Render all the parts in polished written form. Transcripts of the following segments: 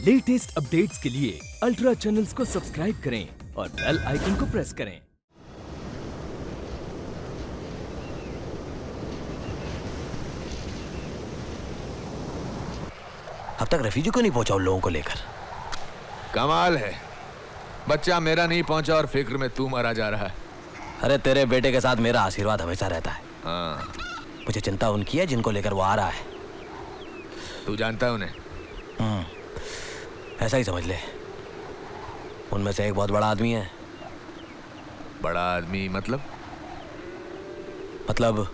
Latest updates के लिए ultra channels को सब्सक्राइब करें और बेल आइकन को प्रेस करें। अब तक रेफ्यूजी को नहीं पहुंचा उन लोगों को लेकर। कमाल है, बच्चा मेरा नहीं पहुंचा और फिक्र में तू मारा जा रहा है। अरे तेरे बेटे के साथ मेरा आशीर्वाद हमेशा रहता है। हाँ, मुझे चिंता उनकी है जिनको लेकर वो आ रहा है। तू जानता है उन्हें? ऐसा ही समझ ले। उनमें से एक बहुत बड़ा आदमी है। बड़ा आदमी मतलब? मतलब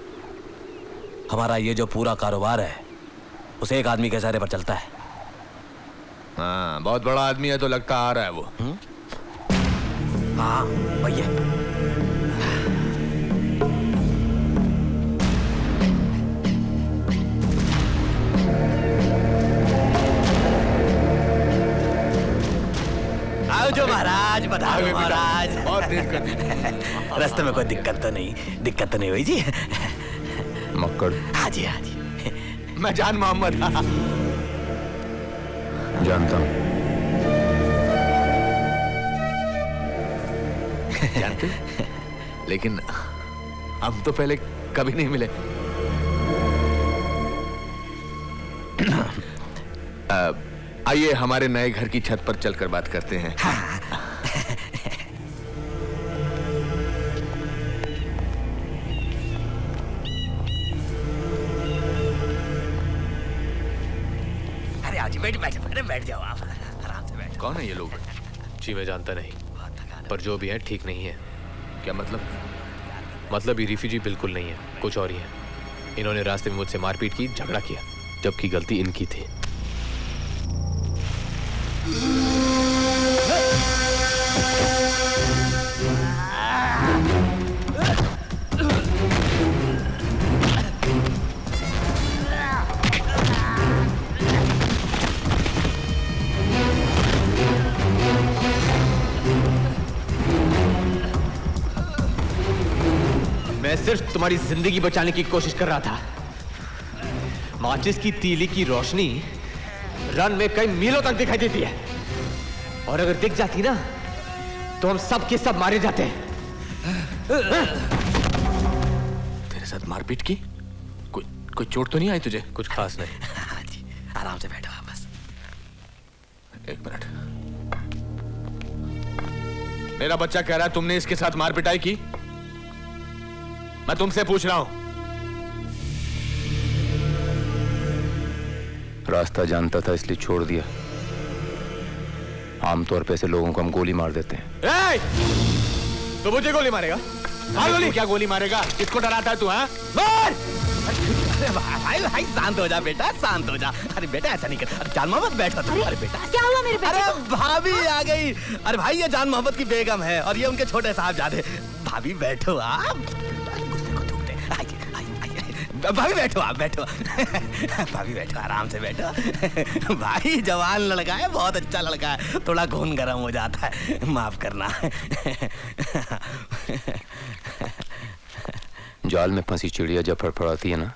हमारा ये जो पूरा कारोबार है उसे एक आदमी के सहारे पर चलता है। हाँ, बहुत बड़ा आदमी है तो लगता आ रहा है वो। हाँ भैया। आओ जो महाराज, बता दो महाराज। बहुत देर कर दी। रास्ते में कोई दिक्कत तो नहीं हुई जी? मक्कड़। हाँ जी हाँ जी। मैं जान मोहम्मद जानता हूँ। जानते? लेकिन हम तो पहले कभी नहीं मिले। आइए हमारे नए घर की छत पर चलकर बात करते हैं। अरे आज बैठ जाओ आप, आराम से बैठ। कौन है ये लोग? जी मैं जानता नहीं, पर जो भी है ठीक नहीं है। क्या मतलब? मतलब ये रिफ्यूजी बिल्कुल नहीं है, कुछ और ही है। इन्होंने रास्ते में मुझसे मारपीट की, झगड़ा किया, जबकि गलती इनकी थी। मैं सिर्फ तुम्हारी जिंदगी बचाने की कोशिश कर रहा था। माचिस की तीली की रोशनी रन में कई मीलों तक दिखाई देती है, और अगर दिख जाती ना तो हम सब के सब मारे जाते हैं। तेरे साथ मारपीट की? कोई चोट तो नहीं आई तुझे? कुछ खास नहीं। हाँ जी, आराम से बैठो आप बस। एक मिनट। मेरा बच्चा कह रहा है तुमने इसके साथ मारपिटाई की। मैं तुमसे पूछ रहा हूं। रास्ता जानता था इसलिए छोड़ दिया। आमतौर पे ऐसे लोगों को हम गोली मार देते हैं। तो मुझे गोली मारेगा? हाँ, गोली क्या गोली मारेगा? किसको डराता है तू? हाँ मार! अरे भाई शांत हो जा बेटा, शांत हो जा। अरे बेटा ऐसा नहीं कर। अरे जान मोहम्मद बैठो तुम। अरे बेटा क्या हुआ मेरे बेटे? अरे भाभी आ गई। अरे भाई ये जान मोहम्मद की बेगम है और ये उनके छोटे साहबजादे। भाभी बैठो आप। गुस्से को थूक दे। आइए भाभी बैठो आप, बैठो। भाभी बैठो, आराम से बैठो। भाई जवान लड़का है, बहुत अच्छा लड़का है, थोड़ा खून गर्म हो जाता है, माफ करना। जाल में फंसी चिड़िया जब फड़फड़ाती है ना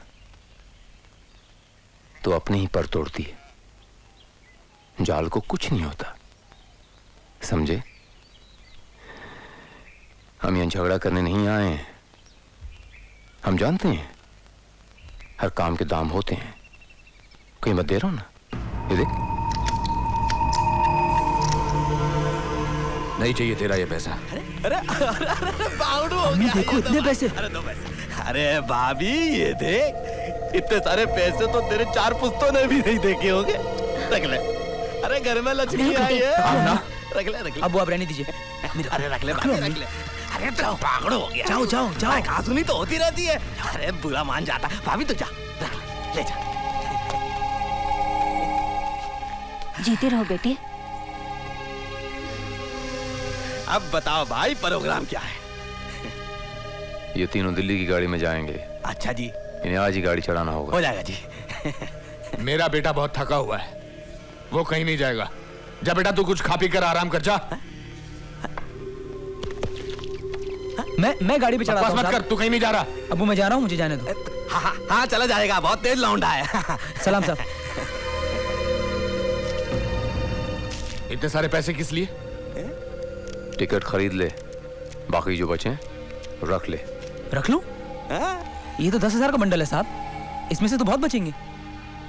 तो अपने ही पर तोड़ती है। जाल को कुछ नहीं होता, समझे? हम यहाँ झगड़ा करने नहीं आए हैं। हम जानते हैं हर काम के दाम होते हैं। कोई मत दे रहा हूं ना, ये देख। नहीं चाहिए तेरा ये पैसा। अरे बावड़ू हो गया। देखो इतने पैसे। अरे दो पैसे। अरे भाभी ये देख, इतने सारे पैसे तो तेरे 4 पुश्तों ने भी नहीं देखे होंगे। रख ले। अरे घर में लक्ष्मी आई है। रख ले। अब आप रहने दीजिए। अरे रख ले भाभी, रख ले। अरे तो पागड़ हो गया। जाओ। कासुनी तो होती रहती है। अरे बुरा मान जाता। भाभी तो जा, रख ले जा। जीते रहो बेटे। अब बताओ भाई प्रोग्राम क्या है? ये तीनों दिल्ली की गाड़ी में जाएंगे। अच्छा जी, इन्हें आज ही गाड़ी चढ़ाना होगा। हो जाएगा जी। मेरा बेटा बहुत थका हुआ है, वो कहीं नहीं जाएगा। जा बेटा, तू कुछ खा पी कर आराम कर जा। मैं गाड़ी पे चढ़ा। बस मत कर, तू कहीं नहीं जा रहा। अबू मैं जा रहा हूँ, मुझे जाने दो। हाँ चला जाएगा, बहुत तेज लौंडा है। सलाम साहब। इतने सारे पैसे किस लिए? टिकट खरीद ले, बाकी जो बचे रख ले। रख लूं? ये तो 10,000 का बंडल है साहब, इसमें से तो बहुत बचेंगे।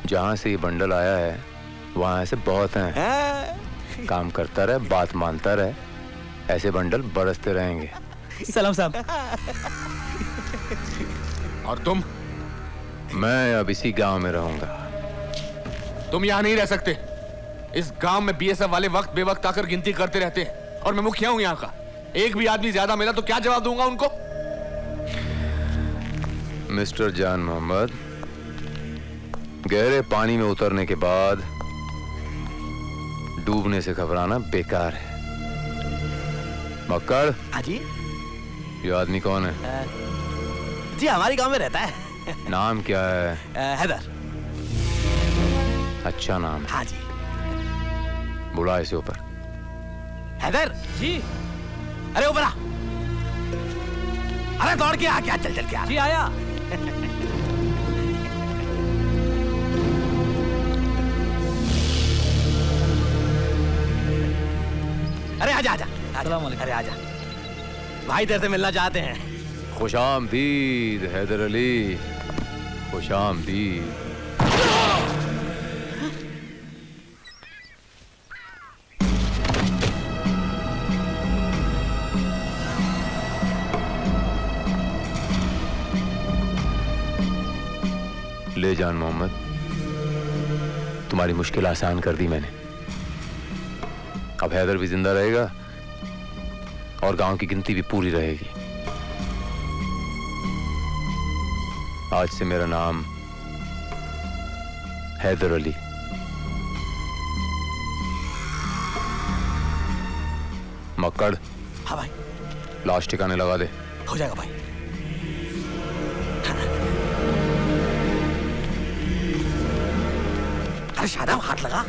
जहां से ये बंडल आया है वहां से बहुत हैं। काम करता रहे, बात मानता रहे, ऐसे बंडल बरसते रहेंगे। सलाम साहब। और तुम? मैं अब इसी गांव में रहूंगा। तुम यहां नहीं रह सकते। इस गांव में बीएसएफ वाले वक्त बेवक्त आकर गिनती करते रहते हैं और मैं मुखिया हूं यहाँ का। एक भी आदमी ज्यादा मिला तो क्या जवाब दूंगा उनको? मिस्टर जान मोहम्मद, गहरे पानी में उतरने के बाद डूबने से घबराना बेकार है। मक्कड़, हाँ जी। ये आदमी कौन है? जी हमारे गांव में रहता है। नाम क्या है? हैदर। अच्छा नाम है। हाँ जी। बुला इसे ऊपर। हैदर जी। अरे ऊपर आ। अरे दौड़ के आ, क्या चल चल के आ। जी आया। अरे आजा आजा। अस्सलाम वालेकुम। अरे आजा भाई, तेरे से मिलना चाहते हैं। खुशामदीद हैदर अली, खुशामदीद। ले जान मोहम्मद, तुम्हारी मुश्किल आसान कर दी मैंने। अब हैदर भी जिंदा रहेगा और गांव की गिनती भी पूरी रहेगी। आज से मेरा नाम हैदर अली। मक्कड़, हाँ भाई। लाश ठिकाने लगा दे। हो जाएगा भाई। अरे शादाब हाथ लगा।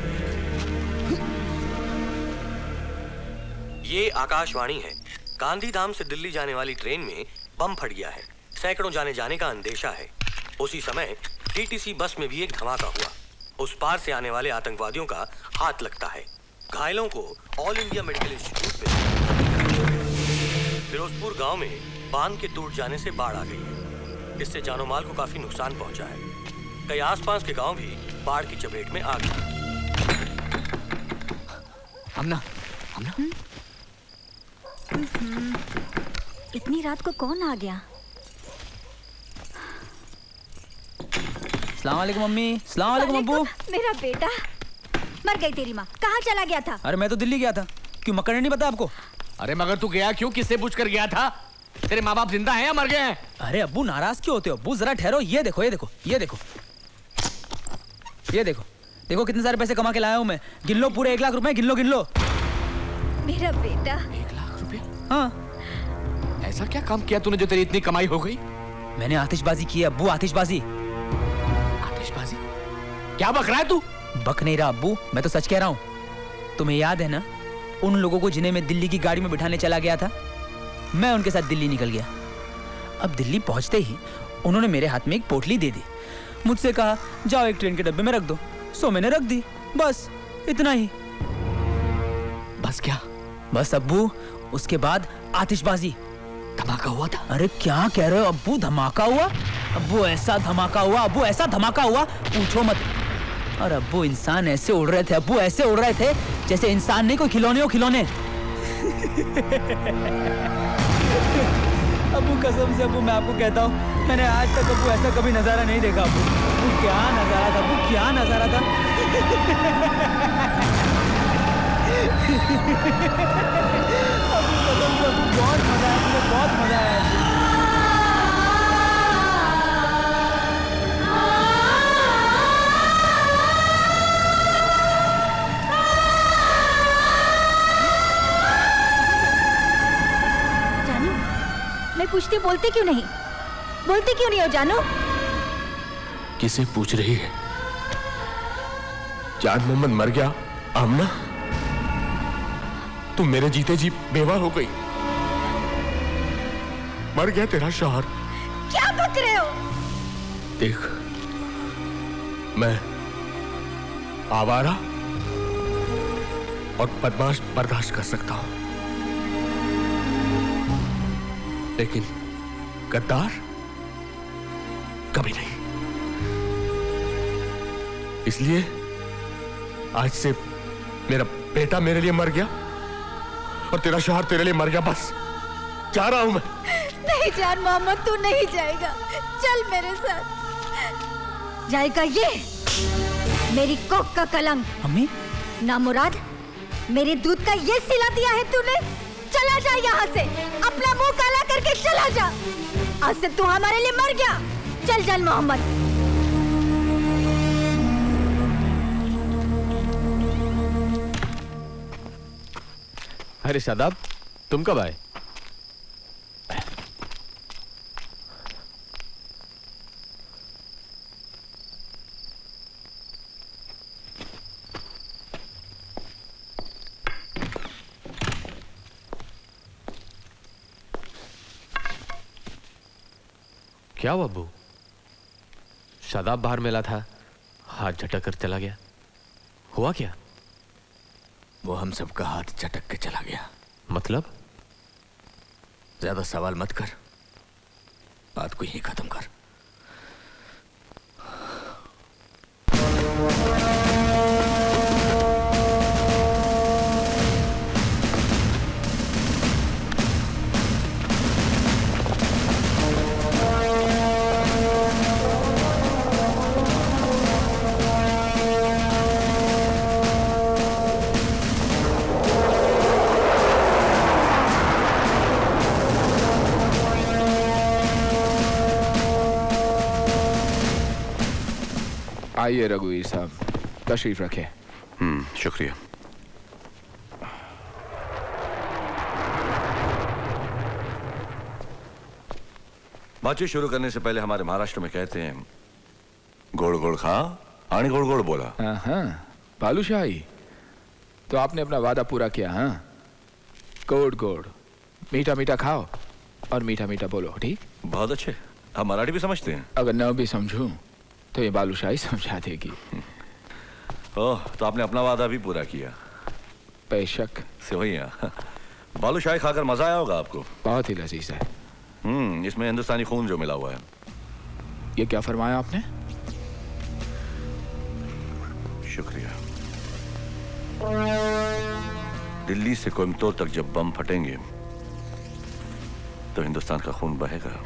ये आकाशवाणी है। गांधीधाम से दिल्ली जाने वाली ट्रेन में बम फट गया है। सैकड़ों जाने जाने का अंदेशा है। उसी समय टीटीसी बस में भी एक धमाका हुआ। उस पार से आने वाले आतंकवादियों का हाथ लगता है। घायलों को ऑल इंडिया मेडिकल इंस्टीट्यूट में। फिरोजपुर गांव में बांध के टूट जाने से बाढ़ आ गई है। इससे जानो माल को काफी नुकसान पहुंचा है। कई आसपास के गांव भी बाढ़ की चपेट में आ गए। हमना इतनी रात को कौन आ गया? सलाम वालेकुम मम्मी। सलाम वालेकुम अब्बू। मेरा बेटा, मर गई तेरी माँ। कहाँ चला गया था? अरे मैं तो दिल्ली गया था। क्यों मक्कड़ ने नहीं पता आपको? अरे मगर तू गया क्यों? किससे पूछ कर गया था? तेरे माँ बाप जिंदा हैं या मर गए हैं? अरे अब्बू नाराज क्यों होते हो? अब्बू जरा ठहरो। ये देखो ये देखो ये देखो ये देखो देखो कितने सारे पैसे कमा के लाया हूँ मैं। गिन लो, पूरे 1 लाख रुपए। गिन लो गिन लो। मेरा बेटा। 1 लाख रुपए? हाँ, ऐसा क्या काम किया तूने जो तेरी इतनी कमाई हो गई? मैंने आतिशबाजी की है अब्बू, आतिशबाजी। आतिशबाजी? क्या बक रहा है तू? बक नहीं रहा अब्बू, मैं तो सच कह रहा हूँ। तुम्हें याद है ना उन लोगों को जिन्हें मैं दिल्ली की गाड़ी में बिठाने चला गया था? मैं उनके साथ दिल्ली निकल गया। अब दिल्ली पहुंचते ही उन्होंने मेरे हाथ में एक पोटली दे दी। मुझसे कहा जाओ एक ट्रेन के डब्बे में रख दो। सो मैंने रख दी, बस इतना ही। बस क्या? बस अब्बू, उसके बाद आतिशबाजी। धमाका हुआ था? अरे क्या कह रहे हो अब्बू? धमाका हुआ? अब्बू ऐसा धमाका हुआ, अब्बू ऐसा धमाका हुआ पूछो मत। और अब्बू इंसान ऐसे उड़ रहे थे, अब्बू ऐसे उड़ रहे थे जैसे इंसान नहीं कोई खिलौने हो खिलौने। अब्बू कसम से अब्बू मैं आपको कहता हूँ, मैंने आज तक अब्बू ऐसा कभी नजारा नहीं देखा। अब्बू क्या नजारा था, अब्बू क्या नजारा था। अब्बू कसम से अब्बू बहुत मजा आया, मुझे बहुत मजा आया। मैं पूछती बोलते क्यों नहीं? बोलते क्यों नहीं हो जानू? किसे पूछ रही है? जान मोहम्मद मर गया। आमना, तुम मेरे जीते जी बेवा हो गई। मर गया तेरा शौहर। क्या बक रहे हो? देख, मैं आवारा और बदमाश बर्दाश्त कर सकता हूं, लेकिन गद्दार कभी नहीं। इसलिए आज से मेरा बेटा मेरे लिए मर गया और तेरा शौहर तेरे लिए मर गया, बस जा रहा हूं मैं। नहीं जान मोहम्मद, तू नहीं जाएगा, चल मेरे साथ। जाएगा ये मेरी कोख का कलंक। अम्मी ना मुराद, मेरे दूध का ये सिला दिया है तूने। चला जा यहाँ से, अपना मुंह काला करके चला जा। आज से तू हमारे लिए मर गया। चल जान मोहम्मद। अरे शादाब, तुम कब आए? क्या हुआ अब्बू? शादाब बाहर मिला था, हाथ झटक कर चला गया। हुआ क्या? वो हम सबका हाथ झटक के चला गया। मतलब? ज्यादा सवाल मत कर, बात को यहीं खत्म कर। आइए रघुवीर साहब, तशरीफ रखें। शुक्रिया। बातचीत शुरू करने से पहले हमारे महाराष्ट्र में कहते हैं, गोड़ गोड़ खा आनी गोड़ गोड़ बोला। हाँ, बालूशाही, तो आपने अपना वादा पूरा किया। हाँ, गोड़ गोड़, मीठा मीठा खाओ और मीठा मीठा बोलो, ठीक? बहुत अच्छे, आप मराठी भी समझते हैं? अगर न भी समझूं तो ये बालूशाही समझा देगी। ओह, तो आपने अपना वादा भी पूरा किया। बेशक। से वही है। बालूशाही खाकर मजा आया होगा आपको। बहुत ही लजीज है। इसमें हिंदुस्तानी खून जो मिला हुआ है। ये क्या फरमाया आपने? शुक्रिया। दिल्ली से कोयम्बतूर तक जब बम फटेंगे तो हिंदुस्तान का खून बहेगा।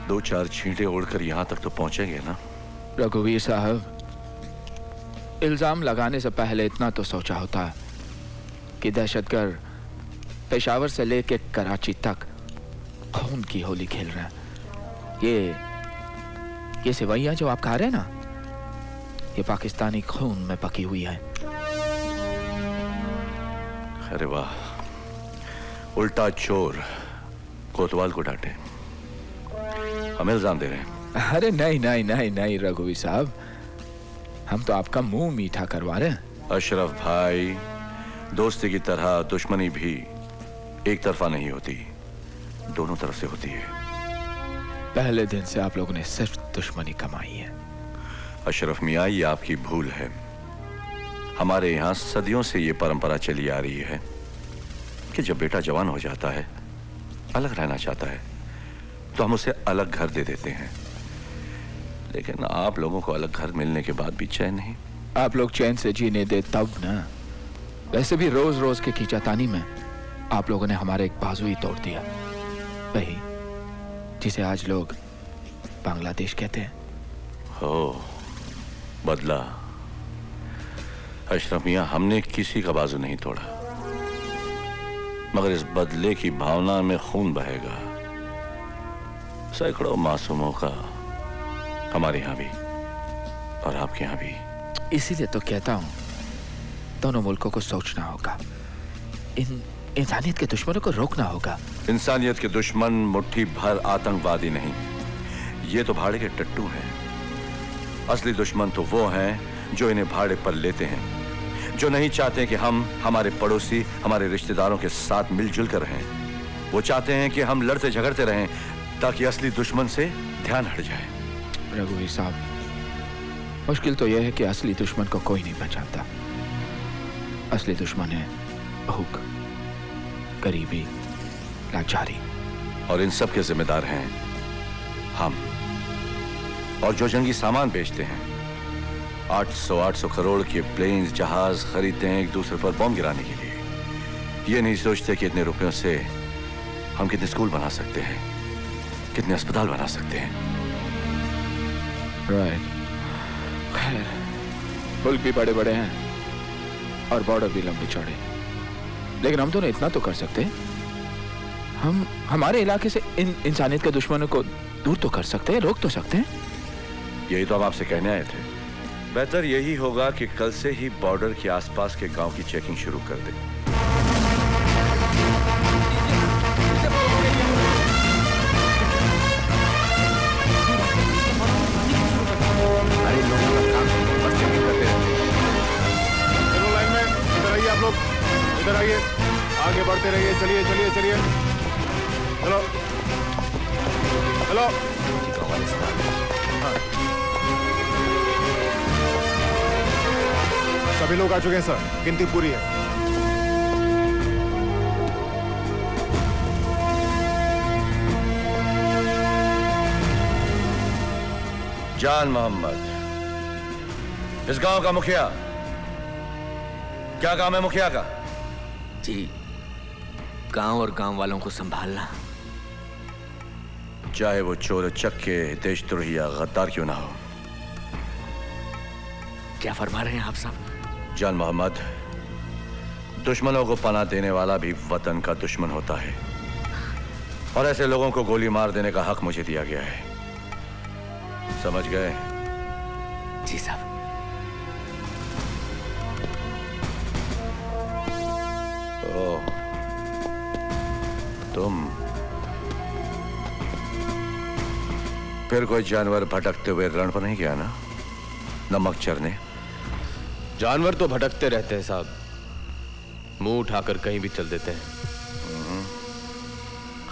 2-4 छींटे उड़कर यहां तक तो पहुंचेंगे ना? रघुवीर साहब, इल्जाम लगाने से पहले इतना तो सोचा होता कि दहशतगर्द पेशावर से लेकर कराची तक खून की होली खेल रहे हैं। ये सेवैयां जो आप खा रहे हैं ना, ये पाकिस्तानी खून में पकी हुई है। अरे वाह, उल्टा चोर कोतवाल को डांटे, हमें इल्जाम दे रहे हैं। अरे नहीं नहीं नहीं नहीं रघुवीर साहब, हम तो आपका मुंह मीठा करवा रहे हैं। अशरफ भाई, दोस्ती की तरह दुश्मनी भी एक तरफा नहीं होती, दोनों तरफ से होती है। पहले दिन से आप लोगों ने सिर्फ दुश्मनी कमाई है। अशरफ मियाँ, ये आपकी भूल है। हमारे यहाँ सदियों से ये परंपरा चली आ रही है कि जब बेटा जवान हो जाता है, अलग रहना चाहता है, तो हम उसे अलग घर दे देते हैं। लेकिन आप लोगों को अलग घर मिलने के बाद भी चैन नहीं। आप लोग चैन से जीने दे तब ना। वैसे भी रोज रोज के खींचातानी में आप लोगों ने हमारा एक बाजू ही तोड़ दिया, वही जिसे आज लोग बांग्लादेश कहते हैं। हो, बदला। अशरफ मियाँ, हमने किसी का बाजू नहीं तोड़ा, मगर इस बदले की भावना में खून बहेगा। सैकड़ों मासूमों का, हमारे यहाँ भी और आपके यहाँ भी। इसीलिए तो कहता हूँ, दोनों मुल्कों को सोचना होगा, इन इंसानियत के दुश्मनों को रोकना होगा। इंसानियत के दुश्मन मुट्ठी भर आतंकवादी नहीं, ये तो भाड़े के टट्टू हैं। असली दुश्मन तो वो हैं जो इन्हें भाड़े पर लेते हैं, जो नहीं चाहते कि हम हमारे पड़ोसी, हमारे रिश्तेदारों के साथ मिलजुल कर रहें। वो चाहते हैं कि हम लड़ते झगड़ते रहें ताकि असली दुश्मन से ध्यान हट जाए। रघुवीर साहब, मुश्किल तो यह है कि असली दुश्मन को कोई नहीं पहचानता। असली दुश्मन है भूख, गरीबी, लाचारी। और इन सब के जिम्मेदार हैं हम। और जो जंगी सामान बेचते हैं, 800 करोड़ के प्लेन्स, जहाज खरीदते हैं एक दूसरे पर बम गिराने के लिए। ये नहीं सोचते कि इतने रुपयों से हम कितने स्कूल बना सकते हैं, कितने अस्पताल बना सकते हैं। राइट। खैर, मुल्क भी बड़े बड़े हैं और बॉर्डर भी लंबे चौड़े, लेकिन हम दोनों इतना तो कर सकते हैं, हम हमारे इलाके से इन इंसानियत के दुश्मनों को दूर तो कर सकते हैं, रोक तो सकते हैं। यही तो हम आपसे कहने आए थे। बेहतर यही होगा कि कल से ही बॉर्डर के आसपास के गांव की चेकिंग शुरू कर दें। चलो लाइन में, इधर आइए आप लोग, इधर आइए, आगे बढ़ते रहिए। चलिए चलिए चलिए, चलो चलो। सभी लोग आ चुके हैं सर, गिनती पूरी है। जान मोहम्मद, इस गांव का मुखिया। क्या काम है मुखिया का? जी, गांव और गांव वालों को संभालना। चाहे वो चोर चक्के, देशद्रोही या गद्दार क्यों ना हो। क्या फरमा रहे हैं आप साहब? जान मोहम्मद, दुश्मनों को पनाह देने वाला भी वतन का दुश्मन होता है, और ऐसे लोगों को गोली मार देने का हक मुझे दिया गया है। समझ गए? जी साहब। ओह, तुम फिर कोई जानवर भटकते हुए रण पर नहीं गया ना, नमक चरने? जानवर तो भटकते रहते हैं साहब, मुंह उठाकर कहीं भी चल देते हैं।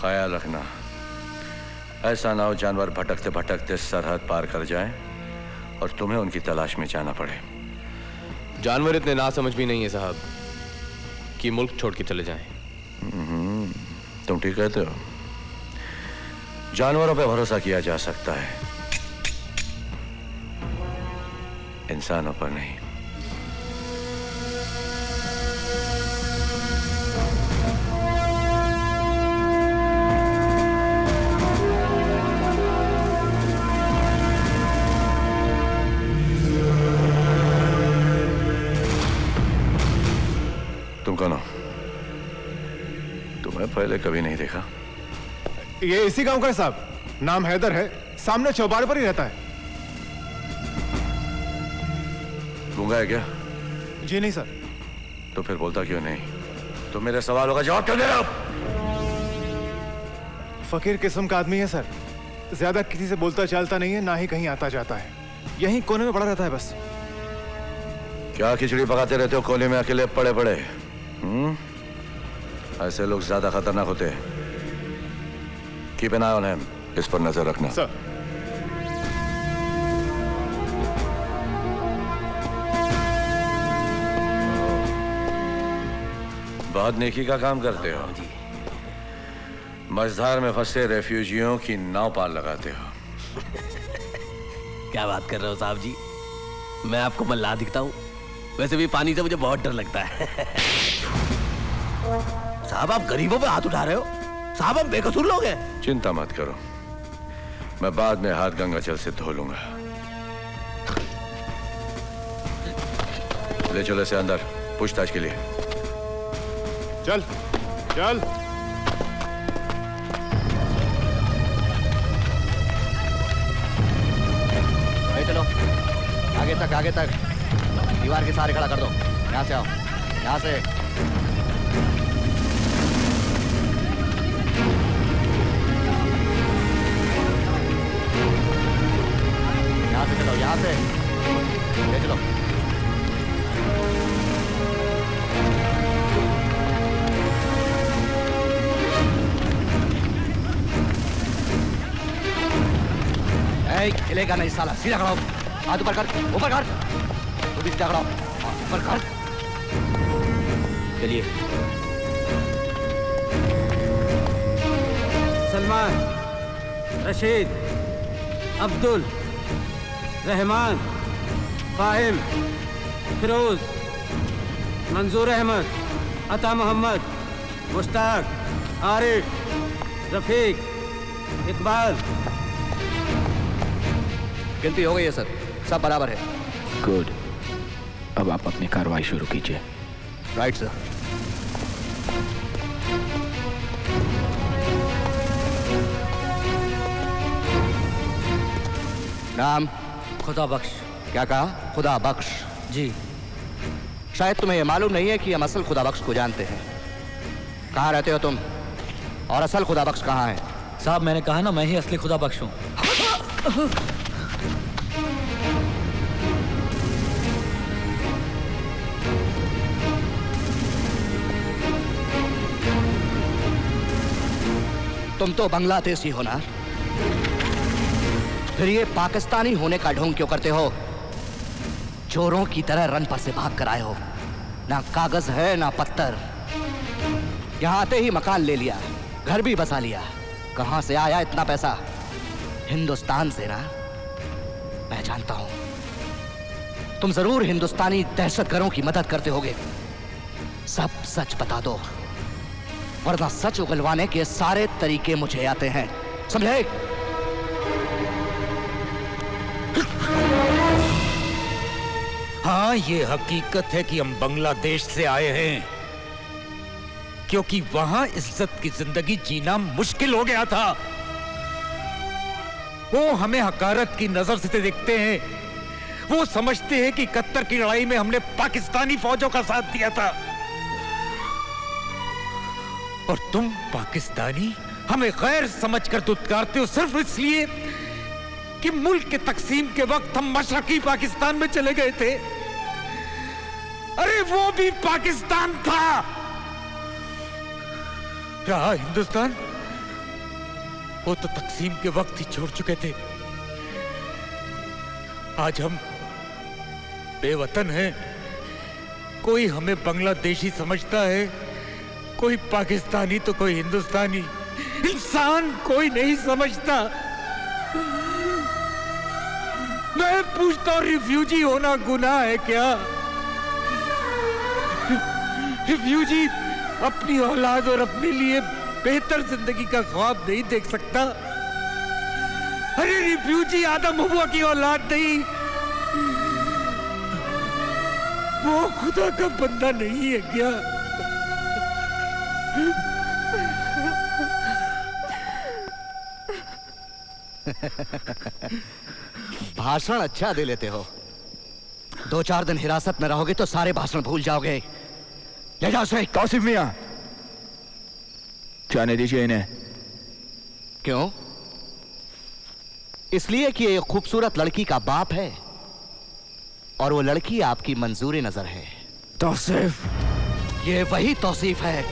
ख्याल रखना, ऐसा ना हो जानवर भटकते भटकते सरहद पार कर जाएं और तुम्हें उनकी तलाश में जाना पड़े। जानवर इतने नासमझ भी नहीं है साहब कि मुल्क छोड़ के चले जाएं। तुम ठीक कहते हो। जानवरों पे भरोसा किया जा सकता है, इंसानों पर नहीं। तुम कौन हो? तुम्हें पहले कभी नहीं देखा। ये इसी गांव का है साहब, नाम हैदर है, सामने चौबारे पर ही रहता है। गूंगा है क्या? जी नहीं सर। तो फिर बोलता क्यों नहीं? तो मेरे सवालों का जवाब क्यों दे रहे हो? फकीर किस्म का आदमी है सर, ज्यादा किसी से बोलता चालता नहीं है, ना ही कहीं आता जाता है, यहीं कोने में पड़ा रहता है बस। क्या खिचड़ी पकाते रहते हो कोने में अकेले पड़े पड़े? ऐसे लोग ज्यादा खतरनाक होते हैं। Keep an I on him, इस पर नजर रखना। सर। बहुत नेकी का काम करते हो। मझधार में फंसे रेफ्यूजियों की नाव पार लगाते हो। क्या बात कर रहे हो साहब जी? मैं आपको मल्लाह दिखता हूँ? वैसे भी पानी से मुझे बहुत डर लगता है। साहब आप गरीबों पे हाथ उठा रहे हो? साहब हम बेकसूर लोग हैं। चिंता मत करो, मैं बाद में हाथ गंगा जल से धो लूंगा। ले चलो इसे अंदर पूछताछ के लिए। चल चल। चलो आगे तक, आगे तक, दीवार के सहारे खड़ा कर दो। यहाँ से आओ, यहाँ से। यहाँ से चलो, यहाँ से ले चलो। हिलेगा नहीं साला, सीधा खड़ा हो। हाथ ऊपर कर, ऊपर कर। तू भी सीधा खड़ा हो, ऊपर कर। चलिए। सलमान, रशीद, अब्दुल, रहमान, फाहिम, फिरोज, मंजूर अहमद, अता मोहम्मद, मुश्ताक, आरिफ, रफीक, इकबाल। गिनती हो गई है सर, सब बराबर है। गुड, अब आप अपनी कार्रवाई शुरू कीजिए। Right sir. नाम? खुदा बख्श। क्या कहा? खुदा बख्श। जी। शायद तुम्हें यह मालूम नहीं है कि हम असल खुदा बख्श को जानते हैं। कहाँ रहते हो तुम और असल खुदा बख्श कहाँ है? साहब मैंने कहा ना, मैं ही असली खुदा बख्श हूँ। तुम तो बांग्लादेशी हो ना, फिर ये पाकिस्तानी होने का ढोंग क्यों करते हो? चोरों की तरह रन पर से भाग कर आए हो। ना कागज है ना पत्थर। यहाँ आते ही मकान ले लिया, घर भी बसा लिया। कहाँ से आया इतना पैसा? हिंदुस्तान से ना? मैं जानता हूं तुम जरूर हिंदुस्तानी दहशतगर्दों की मदद करते होगे। सब सच बता दो, वरना सच उगलवाने के सारे तरीके मुझे आते हैं, समझे? हाँ, ये हकीकत है कि हम बांग्लादेश से आए हैं, क्योंकि वहां इज्जत की जिंदगी जीना मुश्किल हो गया था। वो हमें हकारत की नजर से देखते हैं। वो समझते हैं कि 71 की लड़ाई में हमने पाकिस्तानी फौजों का साथ दिया था, और तुम पाकिस्तानी हमें गैर समझकर दुत्कारते हो सिर्फ इसलिए कि मुल्क के तकसीम के वक्त हम मशरकी पाकिस्तान में चले गए थे। अरे वो भी पाकिस्तान था, रहा हिंदुस्तान वो तो तकसीम के वक्त ही छोड़ चुके थे। आज हम बेवतन हैं। कोई हमें बांग्लादेशी समझता है, कोई पाकिस्तानी तो कोई हिंदुस्तानी। इंसान कोई नहीं समझता। मैं पूछता हूं, रिफ्यूजी होना गुनाह है क्या? रिफ्यूजी अपनी औलाद और अपने लिए बेहतर जिंदगी का ख्वाब नहीं देख सकता? अरे रिफ्यूजी आदम हुआ की औलाद नहीं, वो खुदा का बंदा नहीं है क्या? भाषण अच्छा दे लेते हो। 2-4 दिन हिरासत में रहोगे तो सारे भाषण भूल जाओगे। ले जाओ से। कासिफ मियां, जाने दीजिए इन्हें। क्यों? इसलिए कि ये खूबसूरत लड़की का बाप है और वो लड़की आपकी मंजूरी नजर है। तौसीफ, ये वही तौसीफ है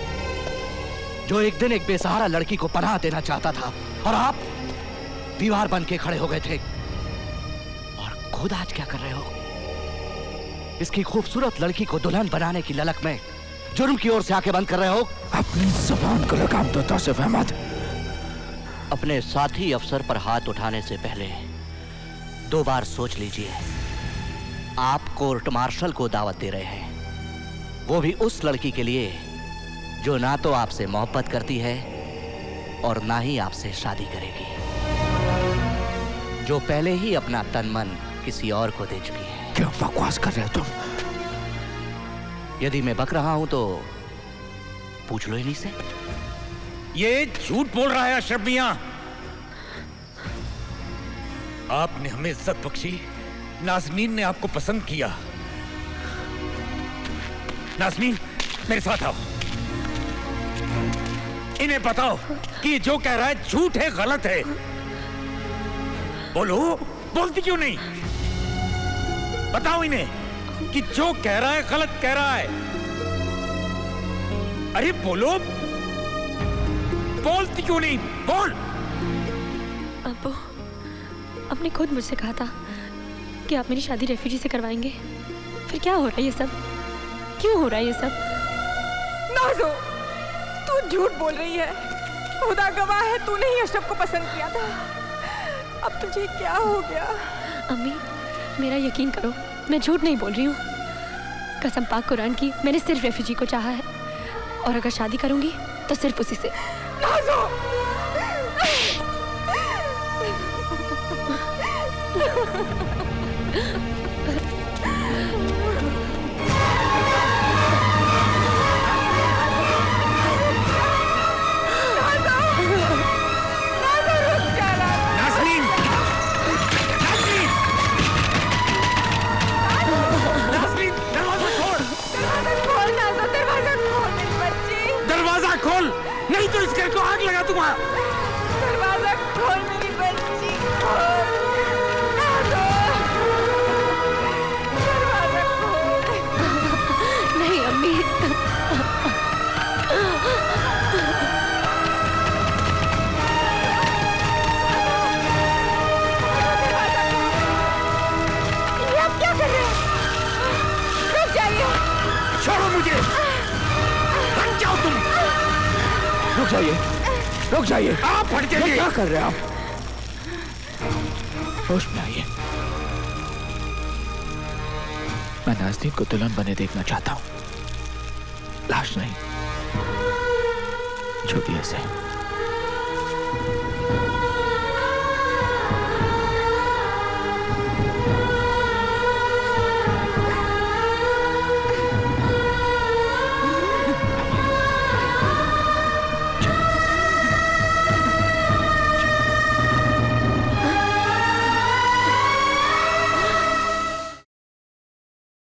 जो एक दिन एक बेसहारा लड़की को पनाह देना चाहता था, और आप दीवार बन के खड़े हो गए थे। और खुद आज क्या कर रहे हो? इसकी खूबसूरत लड़की को दुल्हन बनाने की ललक में जुर्म की ओर से आंखें बंद कर रहे हो। अपनी जुबान को लगाम दो तौसीफ अहमद। अपने साथी अफसर पर हाथ उठाने से पहले 2 बार सोच लीजिए। आप कोर्ट मार्शल को दावत दे रहे हैं, वो भी उस लड़की के लिए जो ना तो आपसे मोहब्बत करती है और ना ही आपसे शादी करेगी, जो पहले ही अपना तन मन किसी और को दे चुकी है। क्यों बकवास कर रहे हो तुम? यदि मैं बक रहा हूं तो पूछ लो इन्हीं से। ये झूठ बोल रहा है अशरफ मियां। आपने हमें इज्जत बख्शी, नाज़नीन ने आपको पसंद किया। नाज़नीन, मेरे साथ आओ। इन्हें बताओ कि जो कह रहा है झूठ है, गलत है। बोलो, बोलती क्यों नहीं? बताओ इन्हें कि जो कह रहा है गलत कह रहा है। अरे बोलो, बोलती क्यों नहीं? बोल। अब्बू, आपने खुद मुझसे कहा था कि आप मेरी शादी रेफ्यूजी से करवाएंगे। फिर क्या हो रहा है ये सब? क्यों हो रहा है ये सब? नाज़ो, तू झूठ बोल रही है। खुदा गवाह है, तूने ही अशरफ को पसंद किया था। अब तुझे क्या हो गया? अम्मी, मेरा यकीन करो, मैं झूठ नहीं बोल रही हूँ। कसम पाक कुरान की, मैंने सिर्फ रेफ्यूजी को चाहा है, और अगर शादी करूंगी तो सिर्फ उसी से। नाज़ो! दरवाजा खोल, नहीं तो इस घर को आग लगा दूंगा। दरवाजा खोल मेरी बच्ची, खोल। दरवाजा खोल। नहीं अम्मी। ये आप क्या कर रहे हैं? रुक जाइए। छोड़ो मुझे, हट जाओ तुम। रुक जाइए, रुक जाइए। आप हट जाइए। क्या कर रहे हैं आप? होश में आइए। मैं नाज़नीन को दुल्हन बने देखना चाहता हूं, लाश नहीं। छूटिए से।